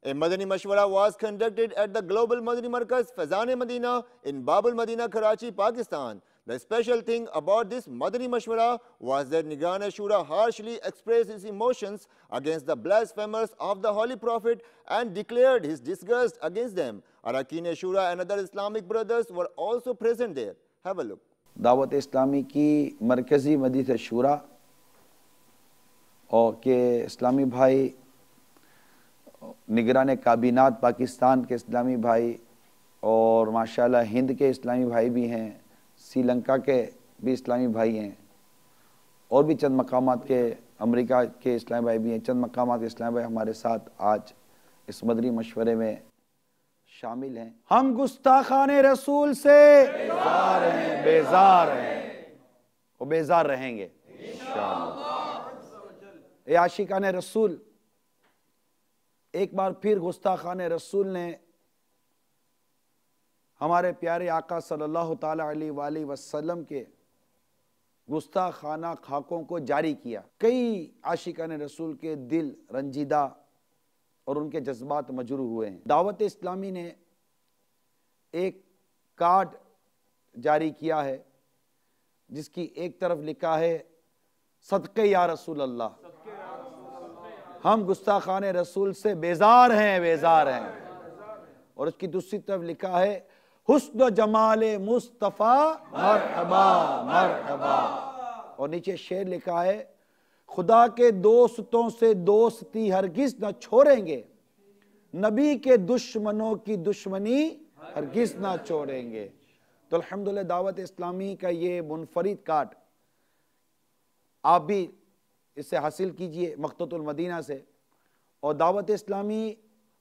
A Madani Mashwara was conducted at the Global Madani Markaz Faizan-e-Madina in Bab al-Madina, Karachi, Pakistan. The special thing about this Madani Mashwara was that Nigahn-e-Shura harshly expressed his emotions against the blasphemers of the Holy Prophet and declared his disgust against them. Arakin-e-Shura and other Islamic brothers were also present there. Have a look. دعوت اسلامی کی مرکزی مجلس شورا اور کہ اسلامی بھائی نگران کابینات پاکستان کے اسلامی بھائی اور ماشاءاللہ ہند کے اسلامی بھائی بھی ہیں، سری لنکا کے بھی اسلامی بھائی ہیں، اور بھی چند مقامات کے امریکہ کے اسلامی بھائی بھی ہیں، چند مقامات کے اسلامی بھائی ہمارے ساتھ آج اس مدنی مشورے میں شامل ہیں۔ ہم گستاخان رسول سے بیزار ہیں، بیزار ہیں اور بیزار رہیں گے انشاءاللہ۔ اے عاشقان رسول، ایک بار پھر گستاخان رسول نے ہمارے پیارے آقا صلی اللہ تعالیٰ علیہ وآلہ وسلم کے گستاخانہ خاکوں کو جاری کیا۔ کئی عاشقان رسول کے دل رنجیدہ اور ان کے جذبات مجروح ہوئے ہیں۔ دعوت اسلامی نے ایک کارڈ جاری کیا ہے جس کی ایک طرف لکھا ہے صدقے یا رسول اللہ، ہم گستاخان رسول سے بیزار ہیں، بیزار ہیں، اور اس کی دوسری طرف لکھا ہے حسن و جمال مصطفیٰ مرحبا مرحبا، اور نیچے شعر لکھا ہے خدا کے دوستوں سے دوستی ہرگز نہ چھوڑیں گے، نبی کے دشمنوں کی دشمنی ہرگز نہ چھوڑیں گے۔ تو الحمدللہ دعوت اسلامی کا یہ منفرد کارڈ آپ بھی اس سے حاصل کیجئے مقتۃ المدینہ سے، اور دعوت اسلامی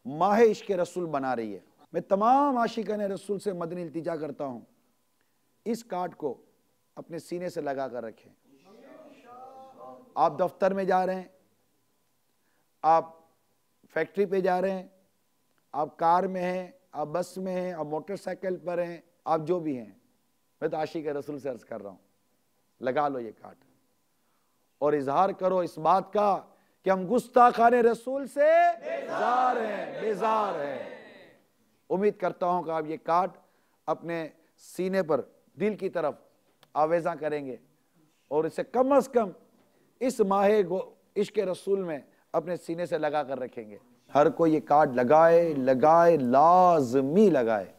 ماہ عشق رسول بنا رہی ہے۔ میں تمام عاشقان رسول سے مدنی التجا کرتا ہوں، اس کارڈ کو اپنے سینے سے لگا کر رکھیں۔ آپ دفتر میں جا رہے ہیں، آپ فیکٹری پہ جا رہے ہیں، آپ کار میں ہیں، آپ بس میں ہیں، آپ موٹر سائیکل پر ہیں، آپ جو بھی ہیں، میں تو عاشق رسول سے عرض کر رہا ہوں، لگا لو یہ کارڈ اور اظہار کرو اس بات کا کہ ہم گستاخان رسول سے بیزار ہیں، بیزار ہیں۔ امید کرتا ہوں کہ آپ یہ کارڈ اپنے سینے پر دل کی طرف آویزاں کریں گے اور اسے کم از کم اس ماہ عشق رسول میں اپنے سینے سے لگا کر رکھیں گے۔ ہر کوئی یہ کارڈ لگائے، لگائے، لازمی لگائے۔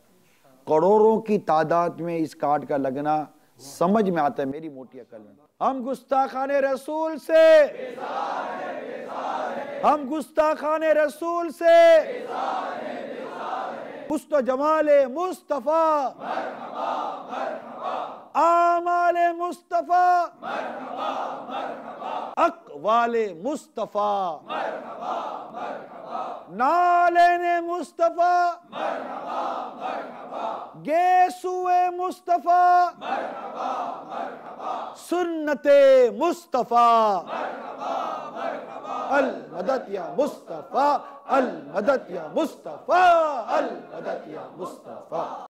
کروڑوں کی تعداد میں اس کارڈ کا لگنا سمجھ میں آتا ہے میری موٹی عقل میں۔ ہم گستاخان رسول سے بیزار ہیں، بیزار ہیں، ہم گستاخان رسول سے بیزار ہیں، بیزار ہیں، حسن و جمال مصطفیٰ مرحبا مرحبا، آمال مصطفیٰ مرحبا مرحبا، اقوال مصطفیٰ مرحبا مرحبا، نالین مصطفیٰ مرحبا مرحبا، گیسوئے مصطفیٰ مرحبا مرحبا، سنت مصطفیٰ مرحبا مرحبا، المدد یا مصطفیٰ، المدد یا مصطفیٰ، المدد یا مصطفیٰ۔